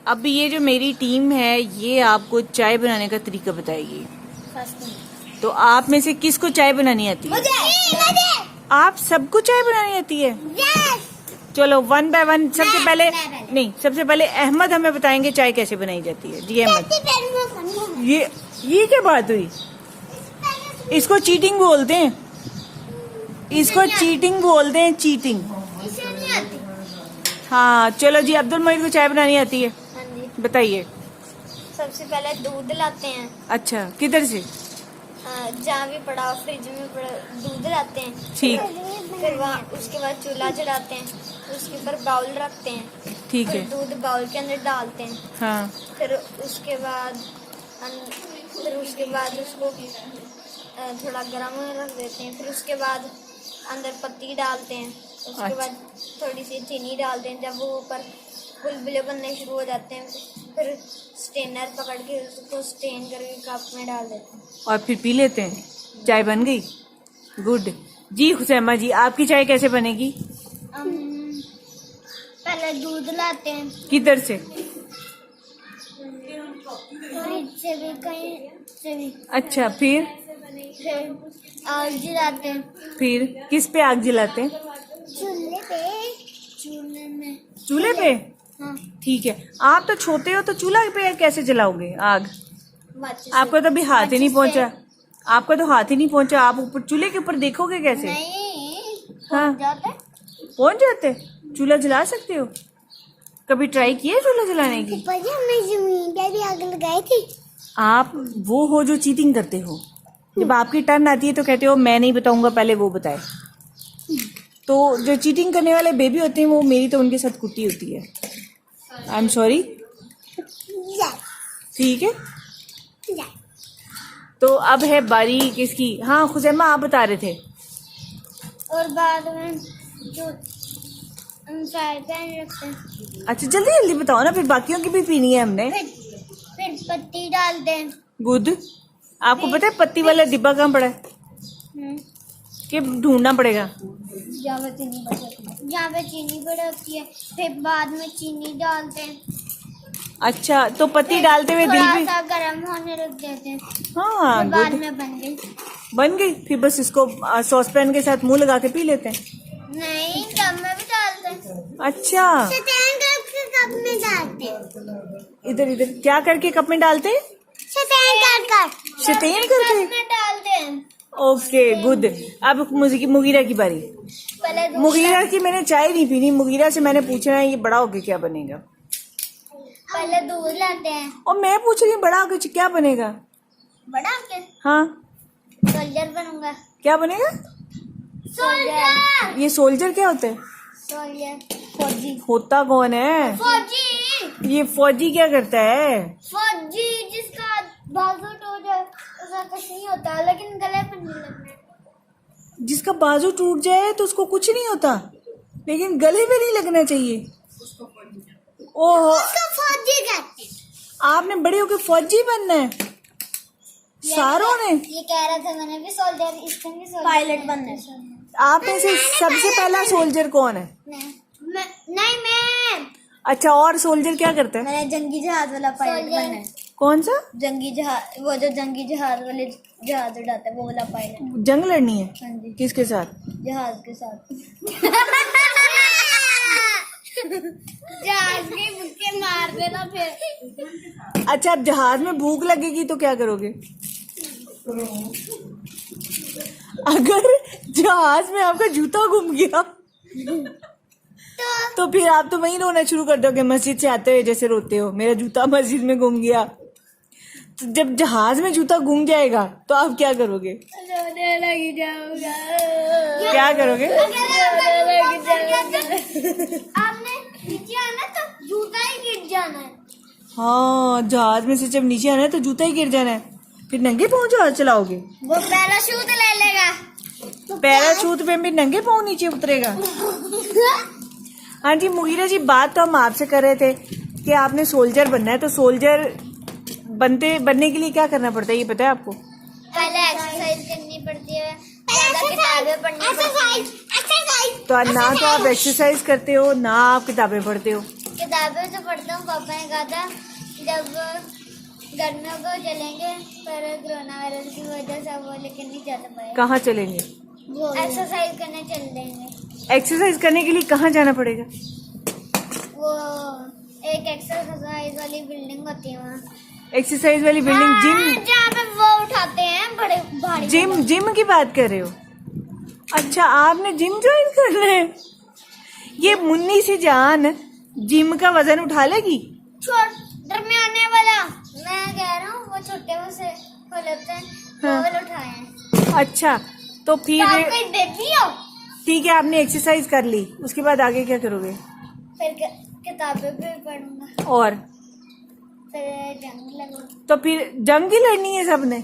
अब ये जो मेरी टीम है ये आपको चाय बनाने का तरीका बताएगी। तो आप में से किसको चाय बनानी आती है? मुझे। आप सबको चाय बनानी आती है? चलो 1 बाय 1 सबसे पहले नहीं, सबसे पहले अहमद हमें बताएंगे चाय कैसे बनाई जाती है। जी अहमद, ये क्या बात हुई? इसको चीटिंग बोलते हैं, इसको चीटिंग बोलते हैं, चीटिंग। हाँ चलो जी, अब्दुल मजीद को चाय बनानी आती है, बताइए। सबसे पहले दूध लाते हैं। अच्छा, किधर से? जहाँ भी पड़ा हो, फ्रिज में पड़ा दूध लाते हैं। ठीक। फिर वहाँ उसके बाद चूल्हा चढ़ाते हैं, उसके ऊपर बाउल रखते हैं। ठीक है। दूध बाउल के अंदर डालते हैं। हाँ। फिर उसके बाद उसको थोड़ा गर्म होने रख देते हैं। फिर उसके बाद अंदर पत्ती डालते हैं। उसके बाद थोड़ी सी चीनी डालते हैं। जब वो ऊपर बुलबुले बनने शुरू हो जाते हैं फिर स्टेनर पकड़ के उसको स्टेन करके कप में डाल देते हैं और फिर पी लेते हैं। चाय बन गई। गुड जी। हुसैमा जी, आपकी चाय कैसे बनेगी? पहले दूध लाते हैं। किधर से? फ्रिज से भी, कहीं से भी। अच्छा, फिर आग जलाते हैं। फिर किस पे आग जलाते हैं? चूल्हे पे। चूल्हे में। चूल्हे पे? हाँ। ठीक है। आप तो छोटे हो तो चूल्हा पे कैसे जलाओगे आग? माचिस आपका तो अभी हाथ ही नहीं माचिस पहुंचा। आपका तो हाथ ही नहीं पहुंचा, आप ऊपर चूल्हे के ऊपर देखोगे कैसे? नहीं, हाँ, पहुंच जाते। चूल्हा जला सकते हो? कभी ट्राई किया चूल्हा जलाने की? हमने जमीन पे भी आग लगाई थी। आप वो हो जो चीटिंग करते हो। जब आपकी टर्न आती है तो कहते हो मैं नहीं बताऊंगा, पहले वो बताए। तो जो चीटिंग करने वाले बेबी होते हैं वो मेरी तो उनके साथ कुट्टी होती है। I am sorry. ठीक है, तो अब है बारी किसकी? हाँ खुजैमा, आप बता रहे थे। और बाद में जो फ्राई पैन रखते हैं। अच्छा, जल्दी जल्दी बताओ ना, फिर बाकियों की भी पीनी है हमने। फिर पत्ती डालते हैं। गुड। आपको पता है पत्ती वाला डिब्बा कहाँ पड़ा है कि ढूंढना पड़ेगा? जहाँ पे चीनी पड़ी होती है। फिर बाद में चीनी डालते हैं। अच्छा, तो पत्ती डालते हुए दिल भी? थोड़ा सा गर्म होने रख देते हैं। हाँ, फिर बाद गुड। में बन गई। बन गई। फिर बस इसको सॉस पैन के साथ मुंह लगा के पी लेते हैं। नहीं, कप में भी डालते हैं। अच्छा, शैतान करके कप में डालते हैं। इधर इधर क्या करके कप में डालते हैं? शैतान कर शैतान करके कप में डालते हैं। Okay, good. अब मुगीरा की बारी। पहले मुगीरा की मैंने चाय नहीं पीनी। मुगीरा से मैंने पूछना है ये बड़ा होके क्या बनेगा। पहले दूध लाते हैं। और मैं पूछ रही हूँ बड़ा होके क्या बनेगा? बड़ा के हाँ, सोल्जर बनूंगा। क्या बनेगा? सोल्जर। ये सोल्जर क्या होता है? सोल्जर फौजी। होता कौन है? फौजी। ये फौजी क्या करता है? फौजी जिसका बाजू टूट जाए उसका कुछ नहीं होता, लेकिन गले पर नहीं लगना। जिसका बाजू टूट जाए तो उसको कुछ नहीं होता, लेकिन गले पे नहीं लगना चाहिए। ओहो, उसको फौजी कहते हैं। आपने बड़े होकर फौजी बनना है सारों ने? ये कह रहा था मैंने भी सोल्जर, इसने भी सोल्जर पायलट बनना है। आप में से सबसे पहला सोल्जर कौन है? नहीं मैं। अच्छा, और सोल्जर क्या करता है? मैंने जंगी जहाज वाला पायलट बनना है। कौन सा? जंगी जहाज, वो जो जंगी जहाज वाले जहाज उड़ाता है वो वाला पायलट। जंग लड़नी है? हाँ जी। किसके साथ? जहाज के साथ। जहाज के मुक्के मार देना फिर। अच्छा, अब जहाज में भूख लगेगी तो क्या करोगे? अगर जहाज में आपका जूता गुम गया तो फिर आप तो वहीं रोना शुरू कर दोगे, मस्जिद से आते हुए जैसे रोते हो, मेरा जूता मस्जिद में गुम गया। तो जब जहाज में जूता गुम जाएगा तो आप क्या करोगे? रोने लग जाऊंगा। क्या करोगे? आपने नीचे आना तो जूता ही गिर जाना है। हाँ, जहाज में से जब नीचे आना है तो जूता ही गिर जाना है, फिर नंगे पाँव जहाज चलाओगे? वो पैराशूट ले लेगा। पैराशूट पे भी नंगे पाँव नीचे उतरेगा? हाँ जी मुगीरा जी, बात तो हम आपसे कर रहे थे कि आपने सोल्जर बनना है, तो सोल्जर बनने के लिए क्या करना पड़ता है ये पता है आपको? पहले एक्सरसाइज करनी पड़ती है, किताबें पढ़नी पड़ती हैं। तो ना तो आप एक्सरसाइज करते हो ना आप किताबें पढ़ते हो। किताबें तो पढ़ता हूँ। पापा ने कहा था जब गर्मियों को चलेंगे, पर कोरोना वायरस की वजह से वो लेकर नहीं जाता पाए। कहाँ चलेंगे? एक्सरसाइज करने चल देंगे। एक्सरसाइज करने के लिए कहाँ जाना पड़ेगा? वो एक एक्सरसाइज वाली बिल्डिंग होती है वहाँ। एक्सरसाइज वाली बिल्डिंग? जिम? जहाँ पे वो उठाते हैं बड़े भारी। जिम की बात कर रहे हो? अच्छा, आपने जिम ज्वाइन करना है? ये मुन्नी से जान जिम का वजन उठा लेगी? दरमियाने वाला मैं कह रहा हूँ, वो छोटे वो से हो लेते हैं। हाँ। वो उठाए। अच्छा, तो फिर बेबी हो। ठीक है, आपने एक्सरसाइज कर ली, उसके बाद आगे क्या करोगे? फिर किताबें भी पढ़ूंगा। और फिर जंग लगूंगा। तो फिर जंग ही लड़नी है सबने?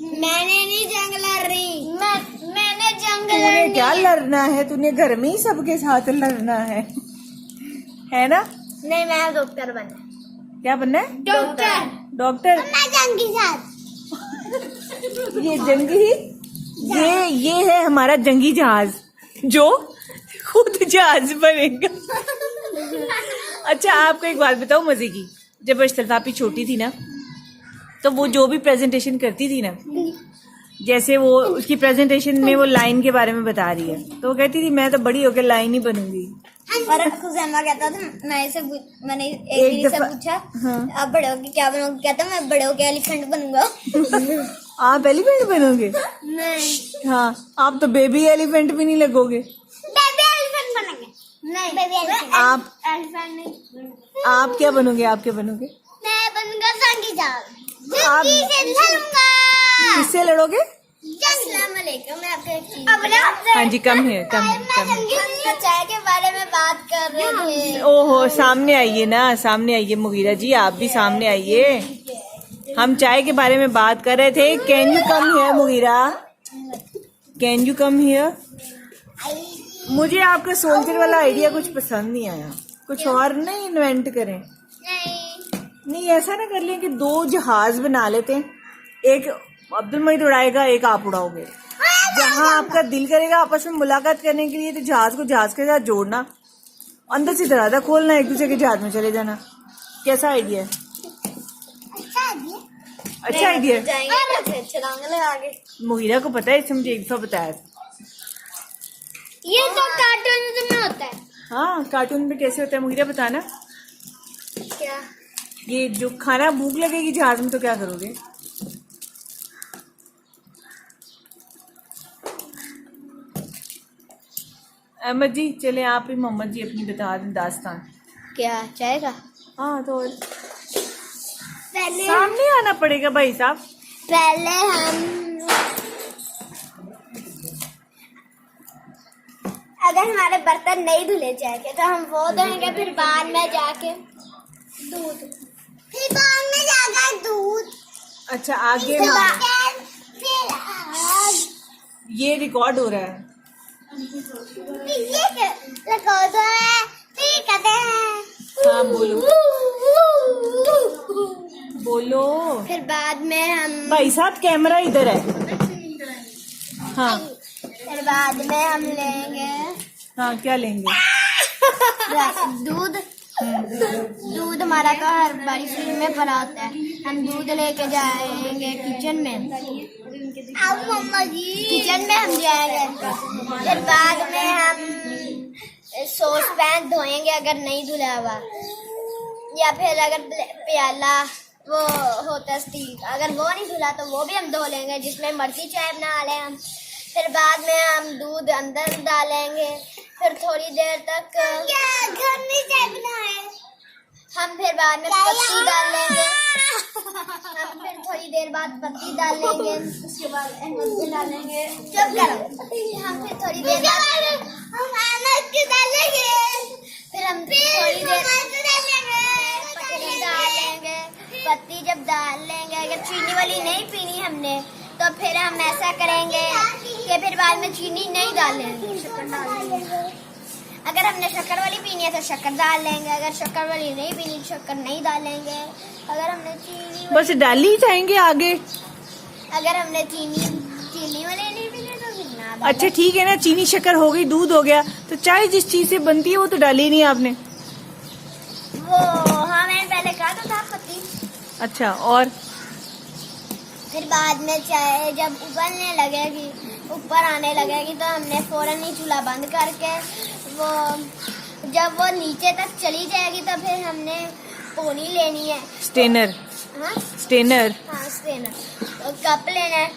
मैंने नहीं जंग लड़ रही। मैंने जंग तूने क्या लड़ना है? तूने घर में ही सबके साथ लड़ना है ना? नहीं, मैं डॉक्टर बनना। क्या बनना है? डॉक्टर। मैं जंगी साथ। ये जंगी, ये है हमारा जंगी जहाज जो खुद जहाज बनेगा। अच्छा, आपको एक बात बताओ मजे की। जब अशरफ आपी छोटी थी ना, तो वो जो भी प्रेजेंटेशन करती थी ना, जैसे वो उसकी प्रेजेंटेशन में वो लाइन के बारे में बता रही है, तो वो कहती थी मैं तो बड़ी होकर लाइन ही बनूंगी। और खुजैमा कहता था, मैंने एक दीदी से पूछा, हाँ। आप बड़े होके क्या बनोगे? कहता मैं बड़े होके एलिफेंट बनूंगा। आप एलिफेंट बनोगे? नहीं। हाँ, आप तो बेबी एलिफेंट भी नहीं लगोगे। बेबी एलिफेंट बनेंगे। नहीं, बेबी एलिफेंट। आप एलिफेंट नहीं। आप क्या बनोगे? आप क्या बनोगे? मैं बनूंगा जंगी जहाज। आप जंगी से लड़ूंगा। किससे लड़ोगे? अस्सलाम वालेकुम। मैं आपको एक चीज। हाँ जी, कम है, कम है। हम चाय के बारे में बात कर रहे थे। ओहो, सामने आइए ना, सामने आइए मुगीरा जी, आप भी सामने आइए। हम चाय के बारे में बात कर रहे थे। Can you come here Mughira? Can you come here? मुझे आपका सोल्जर वाला आइडिया कुछ पसंद नहीं आया। कुछ और नहीं इन्वेंट करें? नहीं, ऐसा ना कर लें कि 2 जहाज बना लेते हैं, एक अब्दुल मजीद उड़ाएगा, एक आप उड़ाओगे। जहाँ आपका दिल करेगा आपस में मुलाकात करने के लिए, तो जहाज को जहाज के साथ जोड़ना, अंदर से दरवाजा खोलना, एक दूसरे के जहाज में चले जाना। कैसा आइडिया है? अच्छा आइडिया है। मुगीरा को पता है, इससे मुझे एक दफा बताया था। ये तो कार्टून में होता है। हाँ, कार्टून में कैसे होता है मुगीरा, बताना। क्या? ये जो खाना भूख लगेगी जहाज में, तो क्या करोगे? अहमद जी चले, आप ही मोहम्मद जी अपनी बता दें दास्तान। क्या चाय का? हाँ, तो पहले सामने आना पड़ेगा भाई साहब। पहले हम अगर हमारे बर्तन नहीं धुले जाएंगे तो हम वो धोएंगे, फिर बाद में जाके दूध, फिर बाद में जाकर दूध। अच्छा, आगे ये रिकॉर्ड हो रहा है। ये रिकॉर्ड हो रहा है, फिर कहते हैं। हाँ, बोलो बोलो। फिर बाद में हम भाई साहब कैमरा इधर है। हाँ फिर बाद में हम लेंगे हाँ, क्या लेंगे? दूध। दूध हमारा का हर बारी फ्रिज में पड़ा होता है। हम दूध लेके जाएंगे किचन में। किचन में हम जाएंगे। फिर बाद में हम सॉस पैन धोएंगे अगर नहीं धुला हुआ, या फिर अगर प्याला वो होता स्टील, अगर वो नहीं धुला तो वो भी हम धो लेंगे, जिसमें मर्जी चाय बना लें हम। फिर बाद में हम दूध अंदर डालेंगे। फिर थोड़ी देर तक घर में चाय बनाए हम। फिर बाद में पत्ती डाल लेंगे। हम फिर थोड़ी देर बाद पत्ती डाल लेंगे। उसके बाद अहमद डालेंगे। चुप करो। हम फिर थोड़ी देर बाद हम अहमद डालेंगे। फिर हम थोड़ी देर पत्ती डालेंगे। पत्ती जब डाल लेंगे, अगर चीनी वाली नहीं पीनी हमने, तो फिर हम ऐसा करेंगे कि फिर बाद में चीनी नहीं डालेंगे, शक्कर डाल देंगे। अगर हमने शक्कर वाली पीनी है तो शक्कर डाल लेंगे, अगर शक्कर वाली नहीं पीनी तो शक्कर नहीं डालेंगे। अगर हमने चीनी बस डाल ही जाएंगे आगे। अगर हमने चीनी वाली नहीं पीनी तो फिर ना डालें। अच्छा ठीक है ना, चीनी शक्कर हो गई, दूध हो गया, तो चाय जिस चीज से बनती है वो तो डाली ही नहीं आपने। वो हाँ मैंने पहले कहा तो था पत्ती। अच्छा, और फिर बाद में चाय जब उबलने लगेगी, ऊपर आने लगेगी, तो हमने फौरन ही चूल्हा बंद करके वो जब वो नीचे तक चली जाएगी तो फिर हमने पोनी लेनी है। स्टेनर। हाँ स्टेनर। हाँ स्टेनर। तो कप लेना है,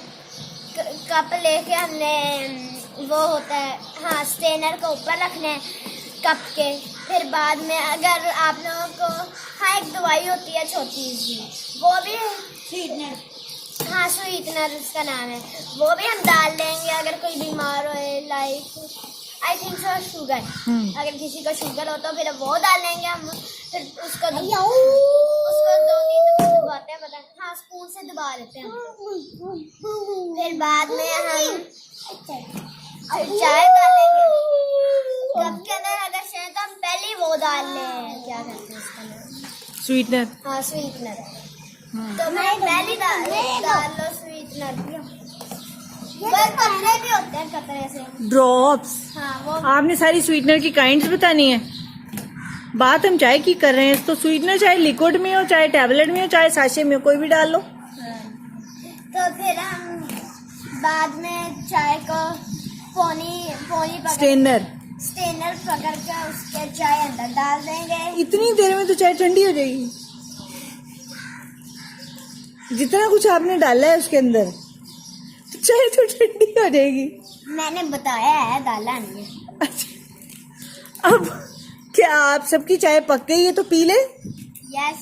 कप लेके हमने वो होता है हाँ स्टेनर को ऊपर रखना है कप के। फिर बाद में अगर आप लोगों को हाँ एक दवाई होती है छोटी सी, वो भी स्वीटनर, हाँ स्वीटनर उसका नाम है, वो भी हम डाल देंगे अगर कोई बीमार हो, like I think so sugar. अगर किसी को शुगर हो तो फिर वो डाल देंगे हम। फिर उसको 2-3 दफा दबाते हैं, पता है हाँ स्पून से दबा लेते हैं। फिर बाद में हम चाय डालेंगे कप के अंदर। अगर चाहे तो हम पहले ही वो डाल लें, क्या कहते हैं उसका नाम, स्वीटनर। हाँ स्वीटनर। तो मैं पहले डाल लो स्वीटनर। वो कतरे भी होते हैं, कतरे से ड्रॉप्स। हाँ वो आपने सारी स्वीटनर की काइंड्स बतानी है। बात हम चाय की कर रहे हैं, तो स्वीटनर चाहे लिक्विड में हो, चाहे टैबलेट में हो, चाहे साशे में हो, कोई भी डाल लो। तो फिर हम बाद में चाय को पोनी स्टेनर पकड़ के उसके चाय अंदर डाल देंगे। इतनी देर में तो चाय ठंडी हो जाएगी। जितना कुछ आपने डाला है उसके अंदर, तो चाय तो ठंडी हो जाएगी। मैंने बताया है, डाला नहीं है। अच्छा, अब क्या आप सबकी चाय पक गई है तो पी ले। यस।